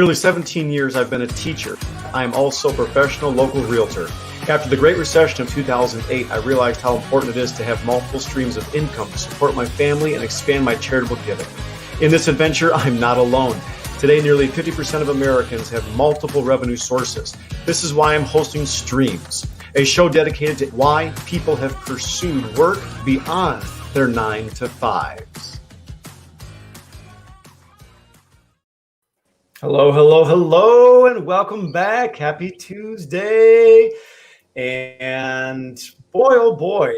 Nearly 17 years I've been a teacher. I am also a professional local realtor. After the Great Recession of 2008, I realized how important it is to have multiple streams of income to support my family and expand my charitable giving. In this adventure, I'm not alone. Today, nearly 50% of Americans have multiple revenue sources. This is why I'm hosting Streams, a show dedicated to why people have pursued work beyond their 9 to 5s. Hello, hello, hello, and welcome back. Happy Tuesday. And boy, oh boy,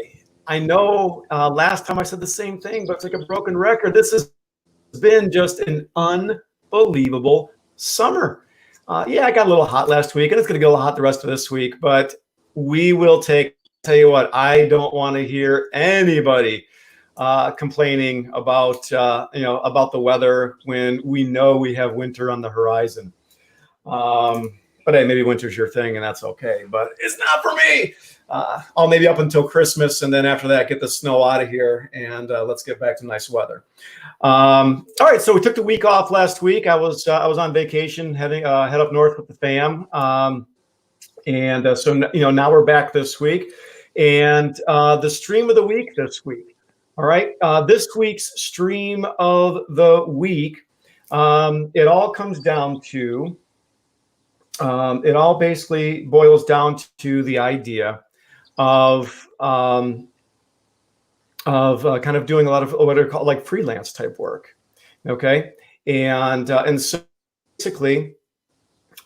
I know last time I said the same thing, but it's like a broken record. This has been just an unbelievable summer. Yeah, I got a little hot last week, and it's going to get a little hot the rest of this week, but we will tell you what, I don't want to hear anybody complaining about about the weather when we know we have winter on the horizon. But hey, maybe winter's your thing, and that's okay. But it's not for me. I'll maybe up until Christmas, and then after that, get the snow out of here, and let's get back to nice weather. All right, so we took the week off last week. I was on vacation, head up north with the fam, so now we're back this week, and the stream of the week this week. All right, this week's stream of the week, it all comes down to, it all basically boils down to the idea of kind of doing a lot of what are called like freelance type work, okay? And so basically,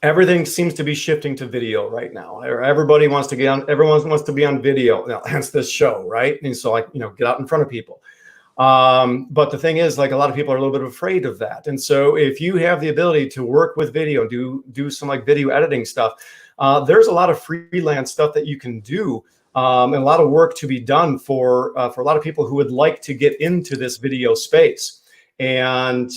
everything seems to be shifting to video right now. Everybody wants to everyone wants to be on video. Now, hence this show, right? And so, get out in front of people. But the thing is, like, a lot of people are a little bit afraid of that. And so if you have the ability to work with video, do some like video editing stuff, there's a lot of freelance stuff that you can do, and a lot of work to be done for a lot of people who would like to get into this video space. And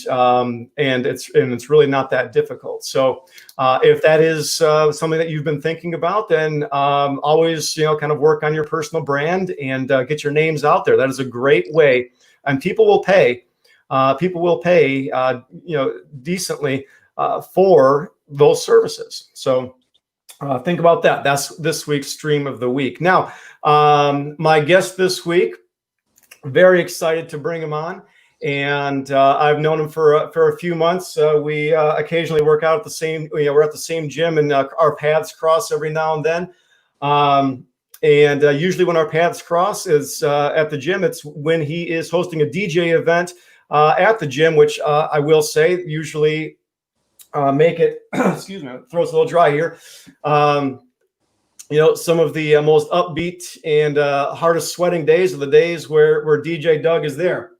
it's really not that difficult. So if that is something that you've been thinking about, then always kind of work on your personal brand and get your names out there. That is a great way, and people will pay. Decently for those services. So think about that. That's this week's stream of the week. Now, my guest this week, very excited to bring him on. And I've known him for a few months. We occasionally work out at the same. We're at the same gym, and our paths cross every now and then. Usually, when our paths cross is at the gym. It's when he is hosting a DJ event at the gym, which I will say usually make it. Excuse me, throat's a little dry here. Some of the most upbeat and hardest sweating days are the days where DJ Doug is there.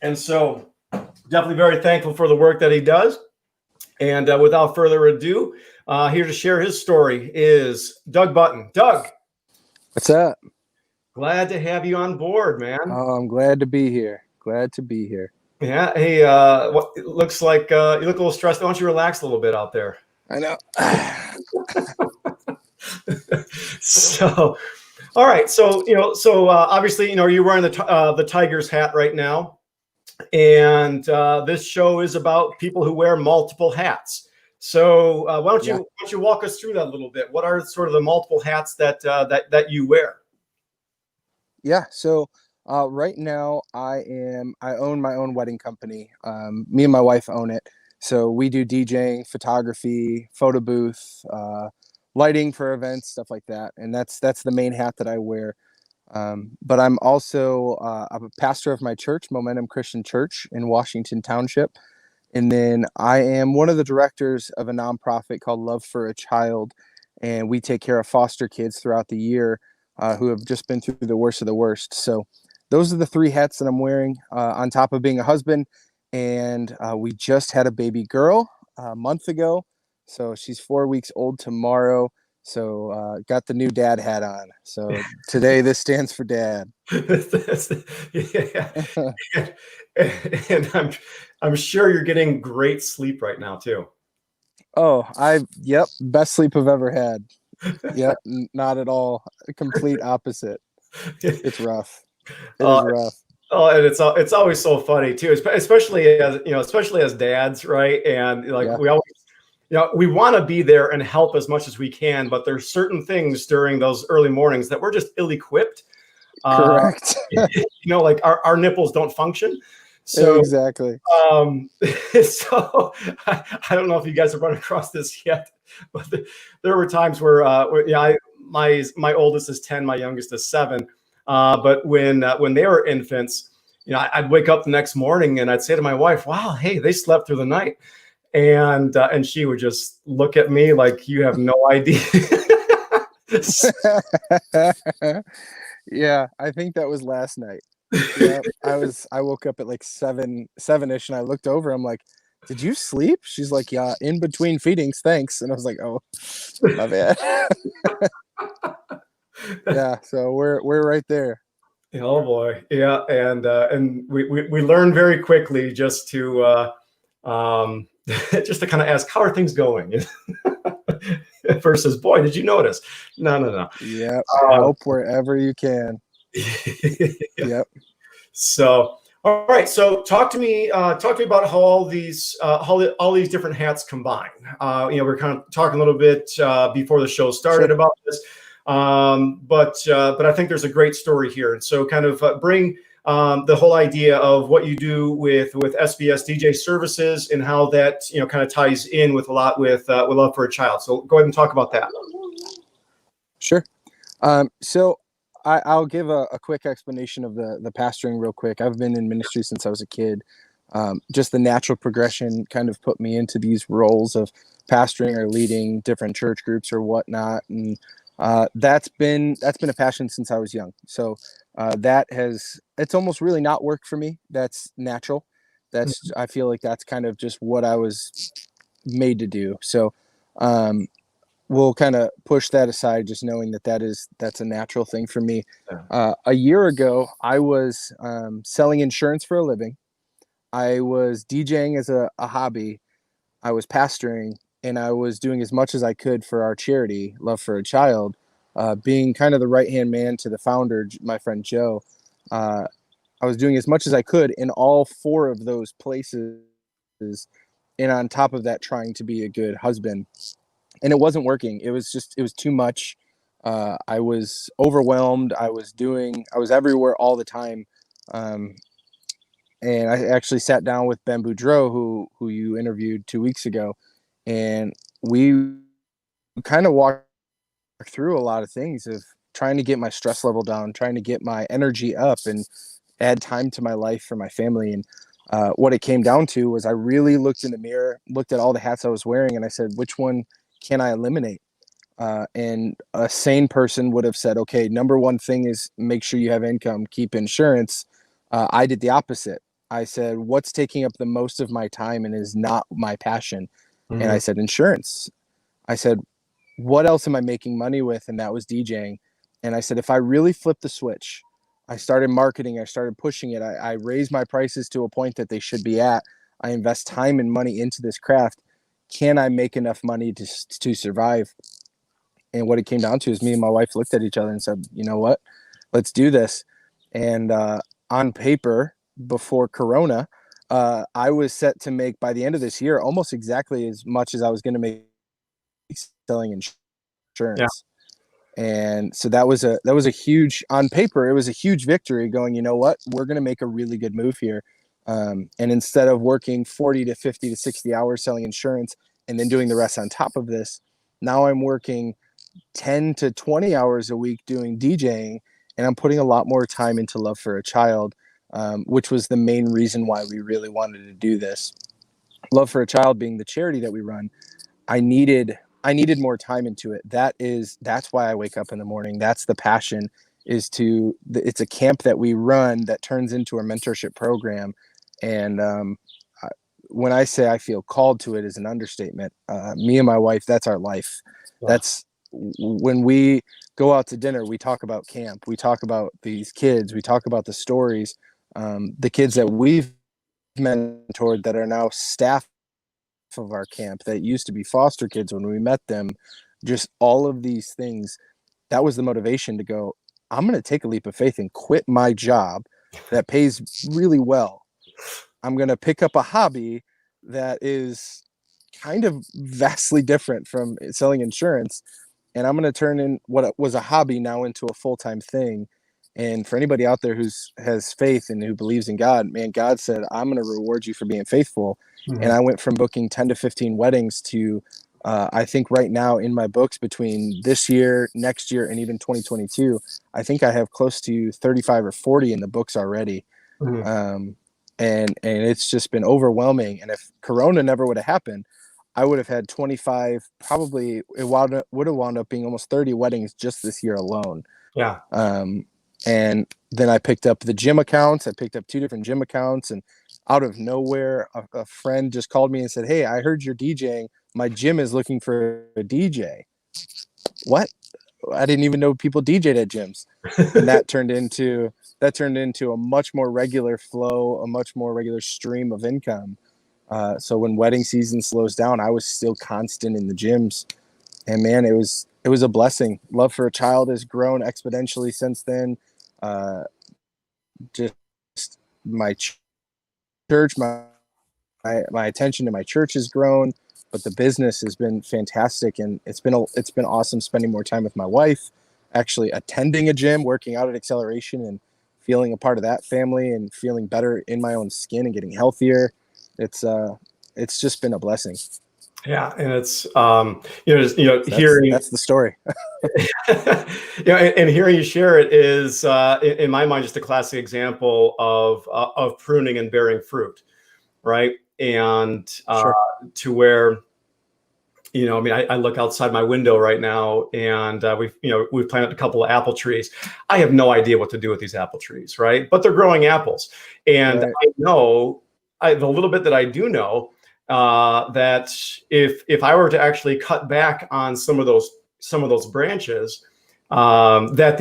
And so definitely very thankful for the work that he does. And without further ado, here to share his story is Doug Button. Doug. What's up? Glad to have you on board, man. Oh, I'm glad to be here. Yeah. Hey, it looks like you look a little stressed. Why don't you relax a little bit out there? I know. So, all right. So, obviously, you're wearing the Tigers hat right now. And this show is about people who wear multiple hats. So why don't you walk us through that a little bit? What are sort of the multiple hats that you wear? Yeah. So right now I own my own wedding company. Me and my wife own it. So we do DJing, photography, photo booth, lighting for events, stuff like that. And that's the main hat that I wear. But I'm also I'm a pastor of my church, Momentum Christian Church in Washington Township. And then I am one of the directors of a nonprofit called Love for a Child. And we take care of foster kids throughout the year who have just been through the worst of the worst. So those are the three hats that I'm wearing on top of being a husband. And we just had a baby girl a month ago. So she's 4 weeks old tomorrow. So got the new dad hat on. So today this stands for dad. Yeah. And I'm sure you're getting great sleep right now too. Oh, best sleep I've ever had. Yep, not at all. Complete opposite. It's rough. It is rough. Oh, and it's always so funny too, especially as especially as dads, right? And like Yeah, we always, we want to be there and help as much as we can, but there's certain things during those early mornings that we're just ill-equipped. Uh, correct. like our nipples don't function. So, Exactly. um, so I don't know if you guys have run across this yet, but there were times where yeah, my oldest is 10, my youngest is 7. But when they were infants, I'd wake up the next morning and I'd say to my wife, "Wow, hey, they slept through the night," and she would just look at me like you have no idea. Yeah, I think that was last night. Yeah, I woke up at like 7-ish and I looked over. I'm like, "Did you sleep?" She's like, "Yeah, in between feedings, thanks." And I was like, "Oh, my bad." Yeah, so we're right there. Oh boy, yeah, and we learn very quickly just to just to kind of ask how are things going versus boy, did you notice? No, no, no. Yep, Uh, help wherever you can. Yep. So, all right. So, talk to me about how all these different hats combine. We're kind of talking a little bit before the show started Sure. about this, but I think there's a great story here, and so kind of bring the whole idea of what you do with SBS DJ services and how that kind of ties in with a lot with Love for a Child. So, go ahead and talk about that. Sure. So I'll give a quick explanation of the pastoring real quick. I've been in ministry since I was a kid. Just the natural progression kind of put me into these roles of pastoring or leading different church groups or whatnot, and that's been a passion since I was young. So it's almost really not work for me. That's natural. I feel like that's kind of just what I was made to do. So um, we'll kind of push that aside, just knowing that's a natural thing for me. A year ago, I was selling insurance for a living. I was DJing as a hobby. I was pastoring, and I was doing as much as I could for our charity, Love for a Child, being kind of the right hand man to the founder, my friend Joe. Uh, I was doing as much as I could in all four of those places, and on top of that, trying to be a good husband, and it wasn't working. It was too much. I was overwhelmed. I was everywhere all the time. Um, and I actually sat down with Ben Boudreau, who you interviewed 2 weeks ago, and we kind of walked through a lot of things of trying to get my stress level down, trying to get my energy up, and add time to my life for my family. And what it came down to was I really looked in the mirror, looked at all the hats I was wearing, and I said, which one can I eliminate? And a sane person would have said, okay, number one thing is make sure you have income, keep insurance. I did the opposite. I said, what's taking up the most of my time and is not my passion? And I Mhm. said, insurance. I said, what else am I making money with? And that was DJing. And I said, if I really flip the switch, I started marketing, I started pushing it, I raised my prices to a point that they should be at. I invest time and money into this craft. Can I make enough money to survive? And what it came down to is me and my wife looked at each other and said, you know what, let's do this. And on paper, before Corona, I was set to make by the end of this year almost exactly as much as I was going to make selling Yeah. insurance. And so that was a huge, on paper it was a huge victory, going, you know what, we're going to make a really good move here. And instead of working 40 to 50 to 60 hours selling insurance and then doing the rest on top of this, now I'm working 10 to 20 hours a week doing DJing, and I'm putting a lot more time into Love for a Child, which was the main reason why we really wanted to do this. Love for a Child being the charity that we run, I needed I needed more time into it. That's why I wake up in the morning. That's the passion, it's a camp that we run that turns into a mentorship program. And when I say I feel called to it is an understatement. Me and my wife, that's our life. Wow. That's when we go out to dinner, we talk about camp. We talk about these kids. We talk about the stories. The kids that we've mentored that are now staff of our camp that used to be foster kids when we met them, just all of these things. That was the motivation to go, I'm going to take a leap of faith and quit my job that pays really well. I'm going to pick up a hobby that is kind of vastly different from selling insurance, and I'm going to turn in what was a hobby now into a full-time thing. And for anybody out there who's has faith and who believes in God, man, God said, I'm going to reward you for being faithful. And Mhm. I went from booking 10 to 15 weddings to, I think right now in my books between this year, next year, and even 2022, I think I have close to 35 or 40 in the books already. Mhm. Um, and it's just been overwhelming. And if Corona never would have happened, I would have had 25, probably would have wound up being almost 30 weddings just this year alone. Yeah. Um, and then I picked up the gym accounts. I picked up 2 different gym accounts, and out of nowhere, a friend just called me and said, "Hey, I heard you're DJing. My gym is looking for a DJ." What? I didn't even know people DJ'd at gyms, and that turned into a much more regular flow, a much more regular stream of income. So when wedding season slows down, I was still constant in the gyms, and man, it was a blessing. Love for a child has grown exponentially since then. Uh, just my church, my attention to my church has grown, but the business has been fantastic, and it's been awesome spending more time with my wife, actually attending a gym, working out at Acceleration, and feeling a part of that family, and feeling better in my own skin and getting healthier. It's just been a blessing. Yeah, and it's So that's hearing that's the story. and hearing you share it is in my mind just a classic example of pruning and bearing fruit, right? And Sure, to where I mean, I look outside my window right now, and we've planted a couple of apple trees. I have no idea what to do with these apple trees, right? But they're growing apples, and right, I know the little bit that I do know that if I were to actually cut back on some of those branches, that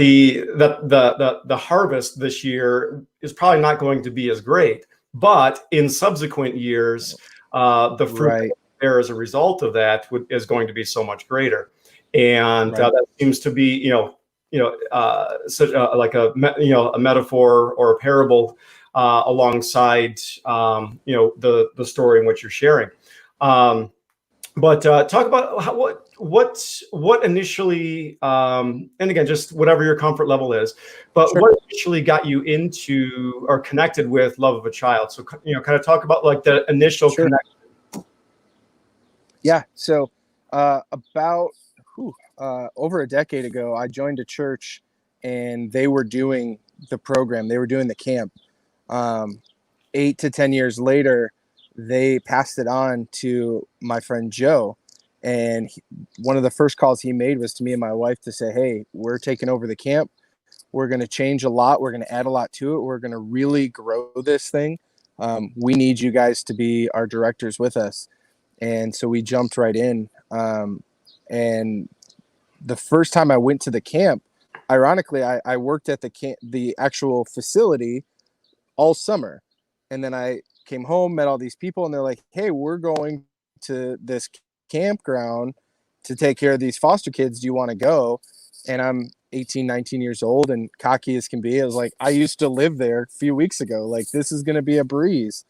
the harvest this year is probably not going to be as great. But in subsequent years, the fruit right, bear as a result of that is going to be so much greater, and right, that seems to be such like a metaphor or a parable alongside the story in which you're sharing. Um, but talk about what initially, and again, just whatever your comfort level is, but sure, what initially got you into or connected with love of a child? So kind of talk about like the initial sure. connection. Yeah. So about over a decade ago, I joined a church, and they were doing the program. They were doing the camp. Um, 8 to 10 years later, they passed it on to my friend Joe. And one of the first calls he made was to me and my wife to say, "Hey, we're taking over the camp. We're going to change a lot. We're going to add a lot to it. We're going to really grow this thing. We need you guys to be our directors with us." And so we jumped right in. And the first time I went to the camp, ironically, I worked at the actual facility all summer, and then I came home, met all these people, and they're like, "Hey, we're going to this campground to take care of these foster kids. Do you want to go?" And I'm 18, 19 years old and cocky as can be. I was like, "I used to live there a few weeks ago. Like, this is going to be a breeze."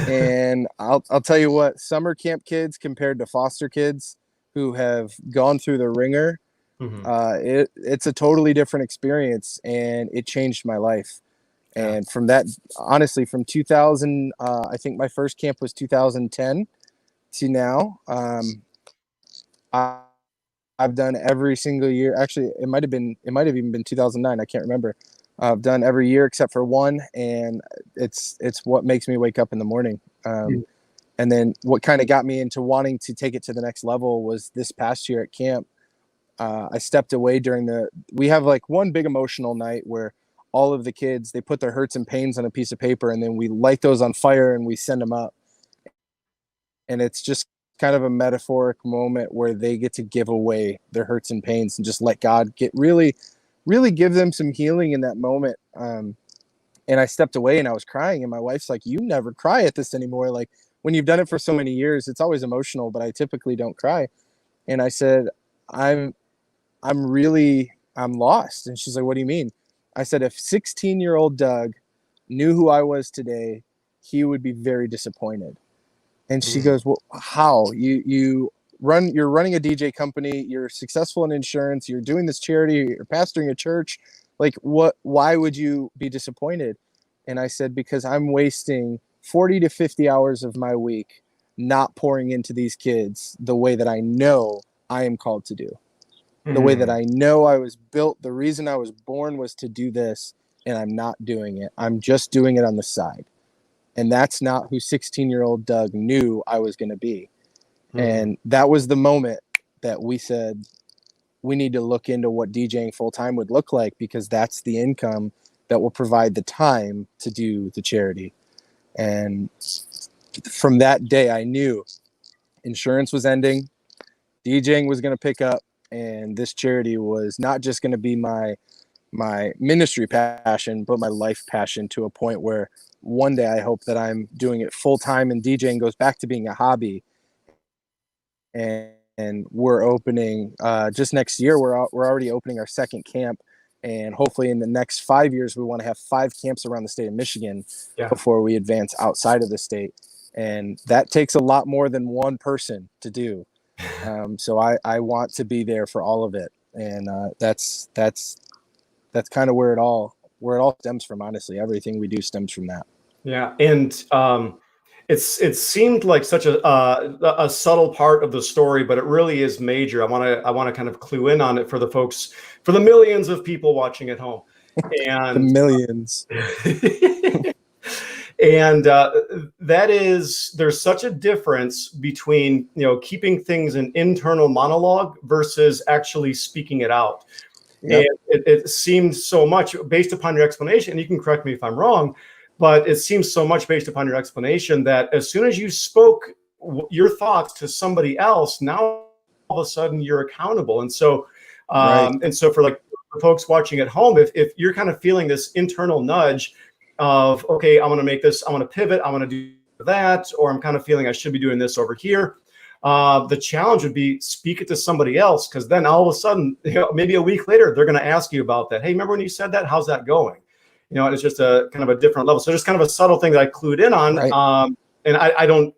And I'll tell you what, summer camp kids compared to foster kids who have gone through the ringer, Mhm. it's a totally different experience, and it changed my life. Yeah. And from that, honestly, from 2000, I think my first camp was 2010 to now. I, I've done every single year. Actually, it might have even been 2009. I can't remember. I've done every year except for one, and it's what makes me wake up in the morning. Mhm. And then what kind of got me into wanting to take it to the next level was this past year at camp. I stepped away we have like one big emotional night where all of the kids, they put their hurts and pains on a piece of paper, and then we light those on fire and we send them up. And it's just kind of a metaphoric moment where they get to give away their hurts and pains and just let God get really give them some healing in that moment. And I stepped away and I was crying, and my wife's like, "You never cry at this anymore. Like, when you've done it for so many years, it's always emotional, but I typically don't cry." And I said, I'm I'm lost. And she's like, "What do you mean?" I said, "If 16-year-old Doug knew who I was today, he would be very disappointed. And she Mm. goes, well, how you're running a DJ company, you're successful in insurance, you're doing this charity, you're pastoring a church. Like why would you be disappointed? And I said, because I'm wasting 40 to 50 hours of my week not pouring into these kids the way that I know I am called to do, the way that I know I was built. The reason I was born was to do this, and I'm not doing it. I'm just doing it on the side. And that's not who 16-year-old Doug knew I was going to be. And that was the moment that we said, we need to look into what DJing full time would look like, because that's the income that will provide the time to do the charity. And from that day, I knew insurance was ending, DJing was going to pick up, and this charity was not just going to be my ministry passion, but my life passion, to a point where one day I hope that I'm doing it full time and DJing goes back to being a hobby. And we're opening just next year. We're already opening our second camp, and hopefully in the next 5 years we want to have 5 camps around the state of Michigan before we advance outside of the state. And that takes a lot more than one person to do. So I want to be there for all of it, and that's kind of where it all stems from. Honestly, everything we do stems from that. Yeah, and it seemed like such a subtle part of the story, but it really is major. I want to kind of clue in on it for the folks, for the millions of people watching at home, and the millions. And that is, there's such a difference between, keeping things an internal monologue versus actually speaking it out. Yep. And it seemed so much, based upon your explanation, and you can correct me if I'm wrong, but it seems so much based upon your explanation that as soon as you spoke your thoughts to somebody else, now all of a sudden you're accountable. And so, and so for like the folks watching at home, if you're kind of feeling this internal nudge of, okay, I'm going to make this, I'm going to pivot, I'm going to do that, or I'm kind of feeling I should be doing this over here. The challenge would be speak it to somebody else, because then all of a sudden, maybe a week later, they're going to ask you about that. Hey, remember when you said that? How's that going? And it's just a kind of a different level. So just kind of a subtle thing that I clued in on. Right. And I don't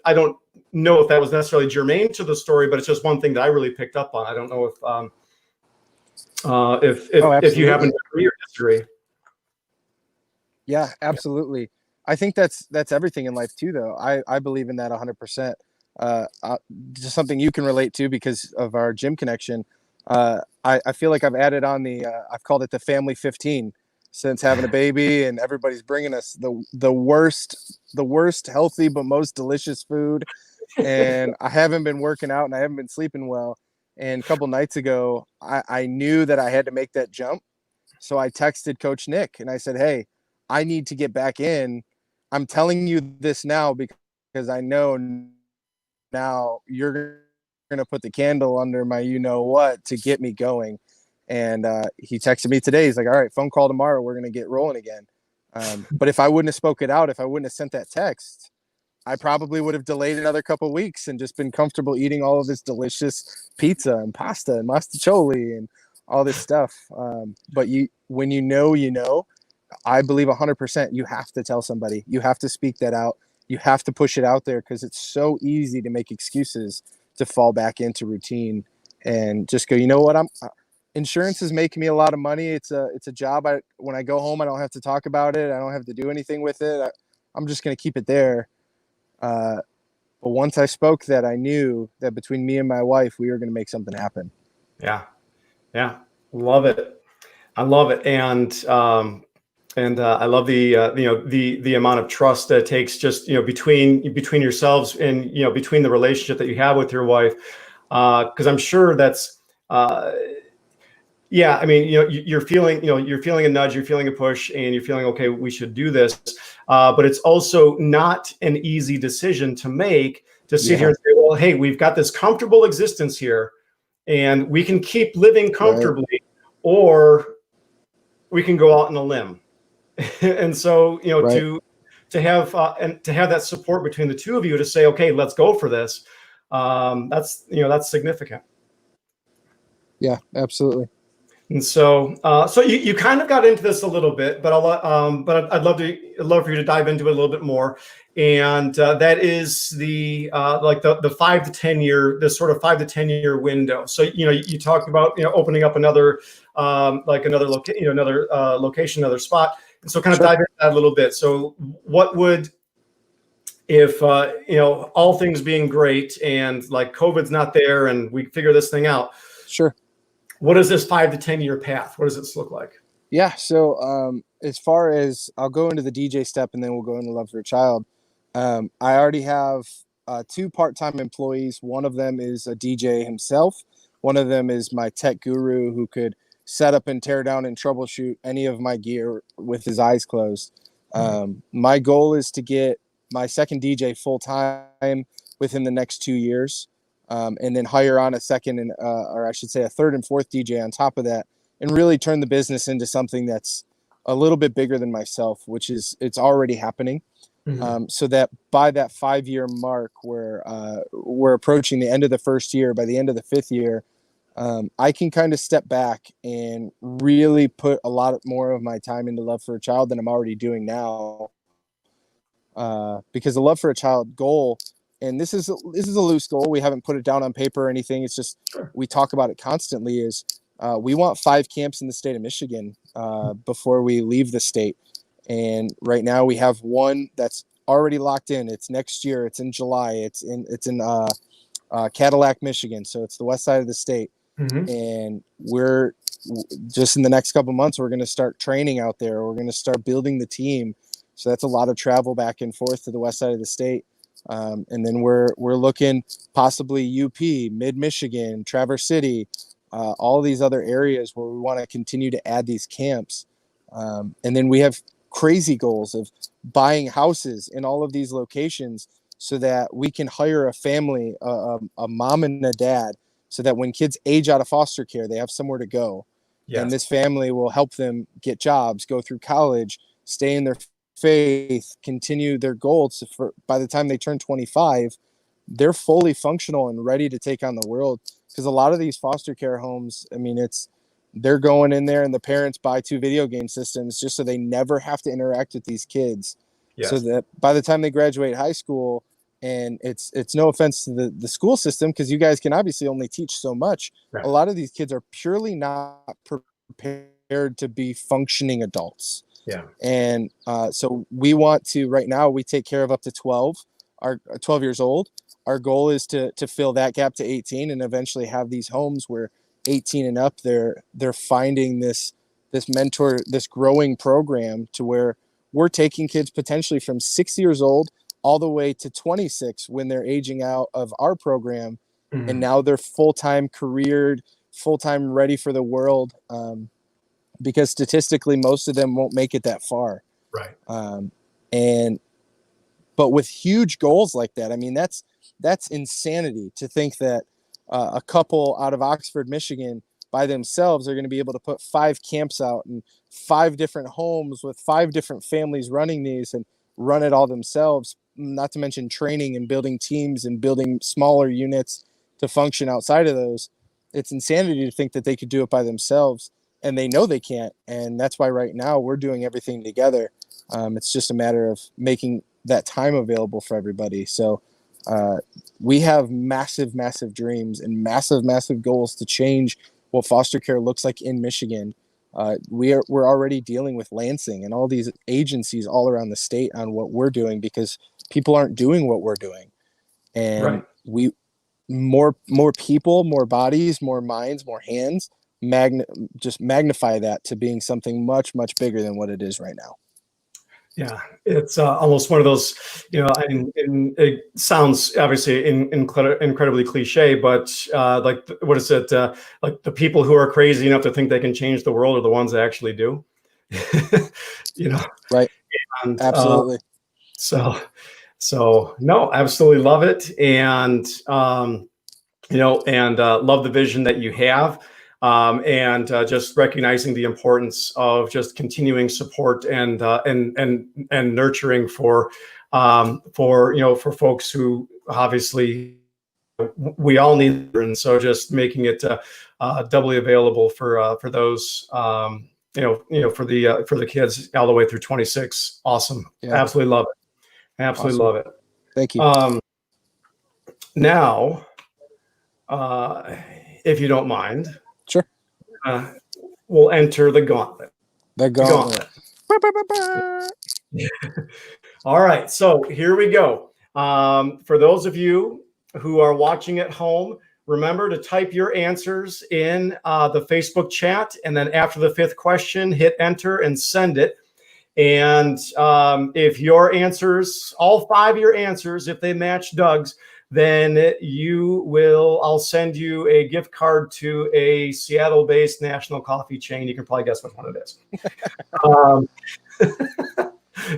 know if that was necessarily germane to the story, but it's just one thing that I really picked up on. I don't know if you happen to agree or disagree. Yeah, absolutely. I think that's everything in life too, though. I believe in that 100%. Just something you can relate to because of our gym connection. I feel like I've added on I've called it the family 15 since having a baby, and everybody's bringing us the worst healthy but most delicious food. And I haven't been working out and I haven't been sleeping well. And a couple nights ago, I knew that I had to make that jump. So I texted Coach Nick and I said, hey, I need to get back in. I'm telling you this now because I know now you're going to put the candle under my you-know-what to get me going. And he texted me today. He's like, all right, phone call tomorrow. We're going to get rolling again. But if I wouldn't have spoke it out, if I wouldn't have sent that text, I probably would have delayed another couple of weeks and just been comfortable eating all of this delicious pizza and pasta and mastacholi and all this stuff. But when you know, I believe 100% you have to tell somebody. You have to speak that out. You have to push it out there, because it's so easy to make excuses to fall back into routine and just go, you know what, insurance is making me a lot of money. It's a job. When I go home, I don't have to talk about it. I don't have to do anything with it. I'm just going to keep it there. But once I spoke that, I knew that between me and my wife, we were going to make something happen. Yeah. Love it. I love it. And I love the amount of trust that it takes just, between yourselves and, between the relationship that you have with your wife. Cause I'm sure that's, yeah, I mean, you're feeling a nudge, you're feeling a push, and you're feeling, okay, we should do this. But it's also not an easy decision to make, to sit here and say, well, hey, we've got this comfortable existence here and we can keep living comfortably, or we can go out on a limb. And so, to have that support between the two of you to say, okay, let's go for this. That's significant. Yeah, absolutely. And so, so you kind of got into this a little bit, but I'd love for you to dive into it a little bit more. And that is the like the 5 to 10 year, this sort of 5 to 10 year window. So you talked about opening up another like another location, another location, another spot. And so kind of Sure. dive into that a little bit. So what would, if all things being great and like COVID's not there and we figure this thing out, Sure. what is this 5 to 10 year path? What does this look like? Yeah. So as far as I'll go into the DJ step and then we'll go into Love for a Child. I already have two part-time employees. One of them is a DJ himself. One of them is my tech guru who could set up and tear down and troubleshoot any of my gear with his eyes closed. My goal is to get my second DJ full-time within the next 2 years, and then hire on a second and or I should say a third and fourth DJ on top of that, and really turn the business into something that's a little bit bigger than myself, which is it's already happening. So that by that 5 year mark where we're approaching the end of the first year, by the end of the fifth year, I can kind of step back and really put a lot more of my time into Love for a Child than I'm already doing now. Because the Love for a Child goal, and this is a loose goal. We haven't put it down on paper or anything. It's just we talk about it constantly. Is we want 5 camps in the state of Michigan before we leave the state. And right now we have one that's already locked in. It's next year. It's in July. It's in Cadillac, Michigan. So it's the west side of the state. And we're just in the next couple of months, we're going to start training out there. We're going to start building the team. So that's a lot of travel back and forth to the west side of the state. And then we're looking possibly UP, Mid Michigan, Traverse City, all these other areas where we want to continue to add these camps. And then we have crazy goals of buying houses in all of these locations so that we can hire a family, a mom and a dad, so that when kids age out of foster care, they have somewhere to go. Yes. And this family will help them get jobs, go through college, stay in their faith, continue their goals. For by the time they turn 25, they're fully functional and ready to take on the world. Because a lot of these foster care homes, I mean, they're going in there and the parents buy 2 video game systems just so they never have to interact with these kids. Yes. So that by the time they graduate high school, and it's no offense to the school system, because you guys can obviously only teach so much. Right. A lot of these kids are purely not prepared to be functioning adults. Yeah. And so we want to, right now, we take care of up to 12 years old. Our goal is to fill that gap to 18 and eventually have these homes where 18 and up, they're finding this mentor, this growing program to where we're taking kids potentially from 6 years old all the way to 26 when they're aging out of our program. And now they're full-time careered, full-time ready for the world. Because statistically, most of them won't make it that far. Right. But with huge goals like that, I mean, that's insanity to think that a couple out of Oxford, Michigan by themselves are going to be able to put 5 camps out and 5 different homes with 5 different families running these and run it all themselves, not to mention training and building teams and building smaller units to function outside of those. It's insanity to think that they could do it by themselves. And they know they can't. And that's why right now we're doing everything together. It's just a matter of making that time available for everybody. So we have massive, massive dreams and massive, massive goals to change what foster care looks like in Michigan. We're already dealing with Lansing and all these agencies all around the state on what we're doing because people aren't doing what we're doing. And we more people, more bodies, more minds, more hands, just magnify that to being something much, much bigger than what it is right now. Yeah, it's almost one of those, and it sounds obviously incredibly cliche, but like, what is it? Like the people who are crazy enough to think they can change the world are the ones that actually do. Right. And, absolutely. So no, absolutely love it, and love the vision that you have. And just recognizing the importance of just continuing support and nurturing for folks who obviously we all need, and so just making it doubly available for those for the kids all the way through 26. Awesome. Yeah. Absolutely love it. Absolutely Awesome. love it. Thank you. Now, if you don't mind, Sure. We'll enter the gauntlet. The gauntlet. All right, so here we go. For those of you who are watching at home, remember to type your answers in the Facebook chat, and then after the 5th question, hit enter and send it. And if your answers, all 5 of your answers, if they match Doug's, then I'll send you a gift card to a Seattle-based national coffee chain. You can probably guess which one it is.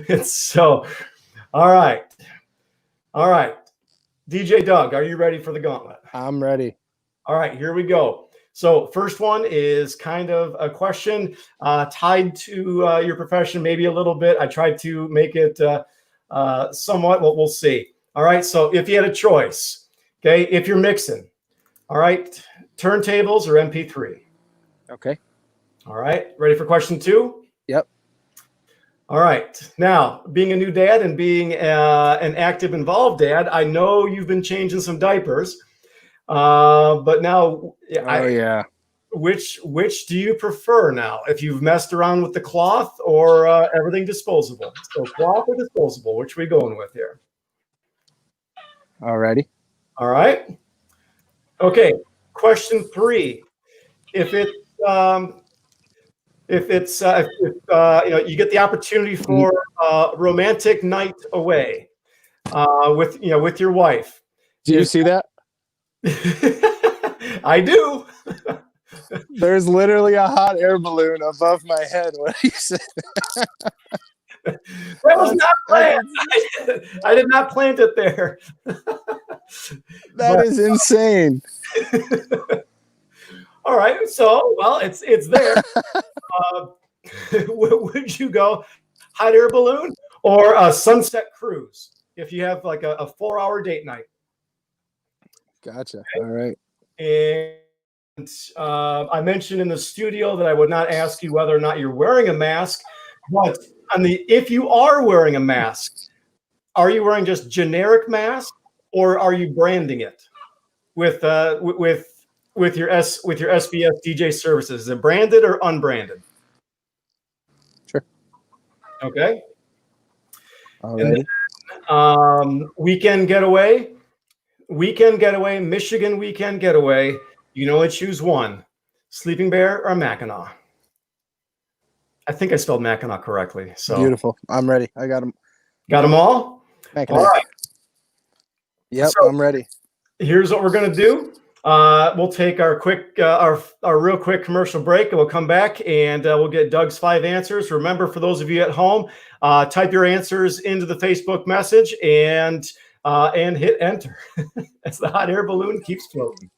It's so, all right. DJ Doug, are you ready for the gauntlet? I'm ready. All right, here we go. So first one is kind of a question tied to your profession, maybe a little bit. I tried to make it somewhat, we'll see. All right, so if you had a choice, okay, if you're mixing, all right, turntables or MP3? Okay. All right, ready for question 2? Yep. All right, now, being a new dad and being an active, involved dad, I know you've been changing some diapers, but now, yeah. Which do you prefer now? If you've messed around with the cloth or everything disposable? So cloth or disposable, which are we going with here? Alrighty. All right. Okay. Question 3. If you get the opportunity for a romantic night away with your wife. Do you see that? I do. There's literally a hot air balloon above my head. What do you say? That was not planned. I did not plant it there. That is insane. All right. So, well, it's there. Would you go hot air balloon or a sunset cruise if you have like a 4-hour date night? Gotcha. All right. And I mentioned in the studio that I would not ask you whether or not you're wearing a mask, but if you are wearing a mask, are you wearing just generic mask or are you branding it with your SBS DJ services? Is it branded or unbranded? Sure. Okay. All right. Weekend getaway, Michigan weekend getaway. You can only choose one: Sleeping Bear or Mackinac. I think I spelled Mackinac correctly. So beautiful. I'm ready. I got them. Got them all? Mackinac. All right. Yep, So, I'm ready. Here's what we're gonna do. We'll take our real quick commercial break, and we'll come back and we'll get Doug's 5 answers. Remember, for those of you at home, type your answers into the Facebook message and hit enter as the hot air balloon keeps floating.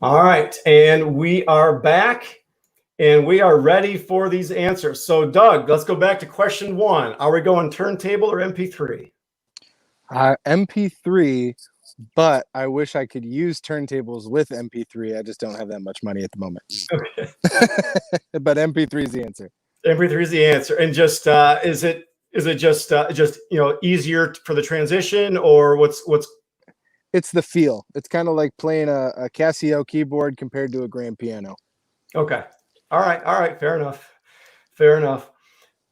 All right, and we are back, and we are ready for these answers. So, Doug, let's go back to question 1. Are we going turntable or MP3? MP3, but I wish I could use turntables with MP3. I just don't have that much money at the moment. Okay. But MP3 is the answer. MP3 is the answer, and just is it just easier for the transition, or what's? It's the feel. It's kind of like playing a Casio keyboard compared to a grand piano. Okay. All right. Fair enough.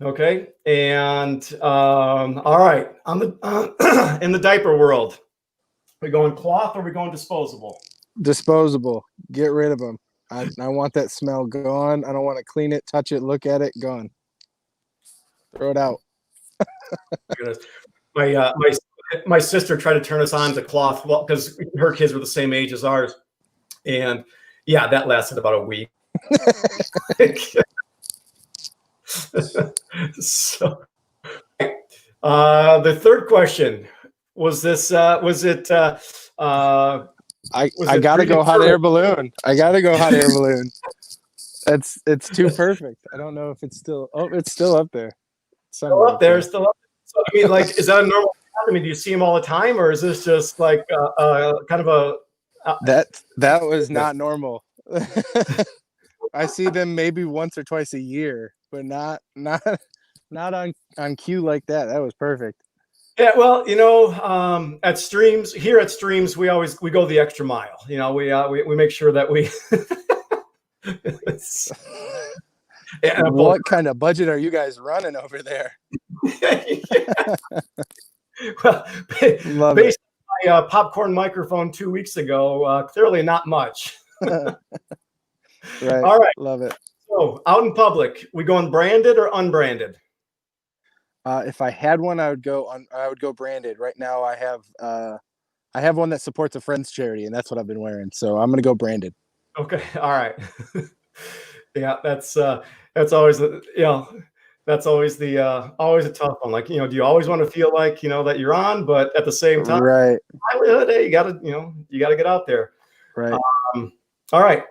Okay. And all right, on the in the diaper world, we going cloth or we going disposable? Disposable. Get rid of them. I want that smell gone. I don't want to clean it, touch it, look at it. Gone. Throw it out. My sister tried to turn us on to cloth, well, because her kids were the same age as ours, and yeah, that lasted about a week. So, the third question was this: was it? I gotta go hot air balloon. I gotta go hot air balloon. It's too perfect. I don't know if it's still. Oh, it's still up there. Still up there. So I mean, like, is that a normal? I mean, do you see them all the time, or is this just like kind of a? That was not normal. I see them maybe once or twice a year, but not on cue like that. That was perfect. Yeah, well, at streams we go the extra mile. We make sure that we. What kind of budget are you guys running over there? Well, based on my popcorn microphone 2 weeks ago, clearly not much. Right. All right. Love it. So, out in public, we going branded or unbranded? If I had one, I would go branded. Right now, I have one that supports a friend's charity, and that's what I've been wearing. So I'm gonna go branded. Okay. All right. Yeah, that's always that's always always a tough one. Like, do you always want to feel like that you're on, but at the same time, right? Hey, you gotta get out there. Right. All right.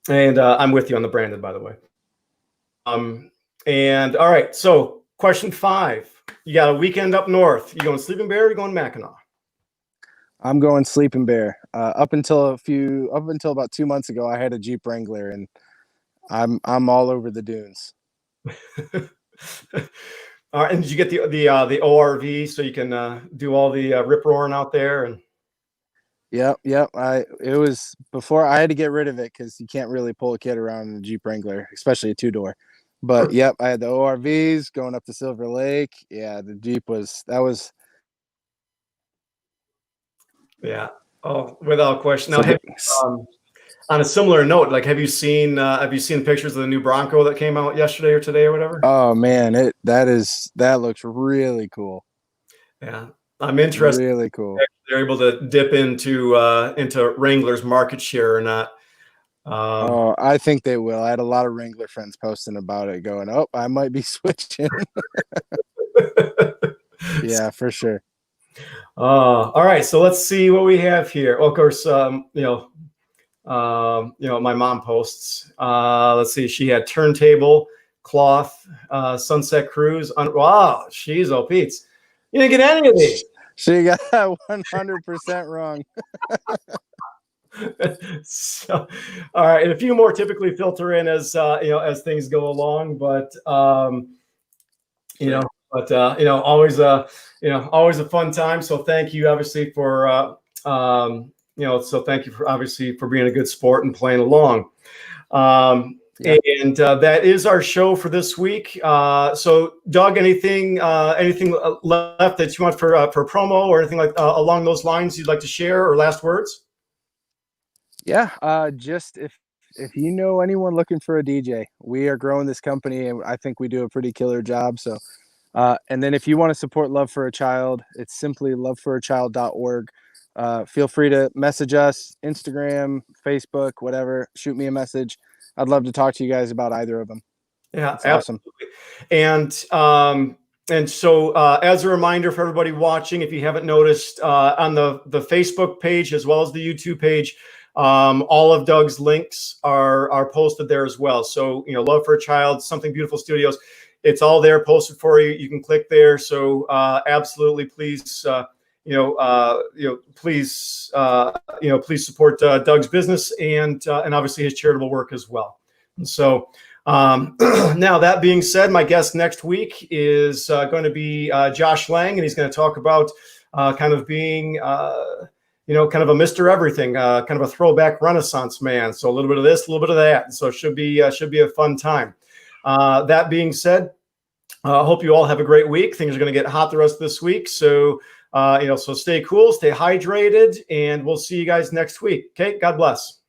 And I'm with you on the branded, by the way. And all right, so question 5. You got a weekend up north. You going Sleeping Bear or you going Mackinac? I'm going Sleeping Bear. Up until about 2 months ago, I had a Jeep Wrangler, and I'm all over the dunes. All right, and did you get the ORV so you can do all the rip roaring out there? And Yep. It was before I had to get rid of it because you can't really pull a kid around in a Jeep Wrangler, especially a 2-door. But yep, I had the ORVs going up to Silver Lake. Yeah, the Jeep was. Yeah. Oh, without question. Now, on a similar note, like, have you seen pictures of the new Bronco that came out yesterday or today or whatever? Oh man, that looks really cool. Yeah, I'm interested. Really cool. If they're able to dip into Wrangler's market share or not. I think they will. I had a lot of Wrangler friends posting about it, going, "Oh, I might be switching." Yeah, for sure. All right, so let's see what we have here. Well, of course, my mom posts. Let's see, she had Turntable, cloth, Sunset Cruise. Wow, she's Pete's. You didn't get any of these. She got 100% wrong. So, all right, and a few more typically filter in as as things go along, but always always a fun time. So thank you, obviously, for thank you for being a good sport and playing along. And that is our show for this week. So, Doug, anything left that you want for promo or anything like along those lines you'd like to share, or last words? Yeah, just if you know anyone looking for a DJ, we are growing this company, and I think we do a pretty killer job. So, and then if you want to support Love for a Child, it's simply lovefораchild.org. Feel free to message us, Instagram, Facebook, whatever. Shoot me a message. I'd love to talk to you guys about either of them. Yeah, it's awesome. And so, as a reminder for everybody watching, if you haven't noticed, on the Facebook page as well as the YouTube page, all of Doug's links are posted there as well. So, Love for a Child, Something Beautiful Studios, it's all there posted for you. You can click there. So, absolutely, please, please support Doug's business and obviously his charitable work as well. And so, now that being said, my guest next week is going to be Josh Lang, and he's going to talk about kind of being kind of a Mr. Everything, kind of a throwback Renaissance man. So a little bit of this, a little bit of that. So it should be a fun time. That being said, I hope you all have a great week. Things are going to get hot the rest of this week. So, so stay cool, stay hydrated, and we'll see you guys next week. Okay. God bless.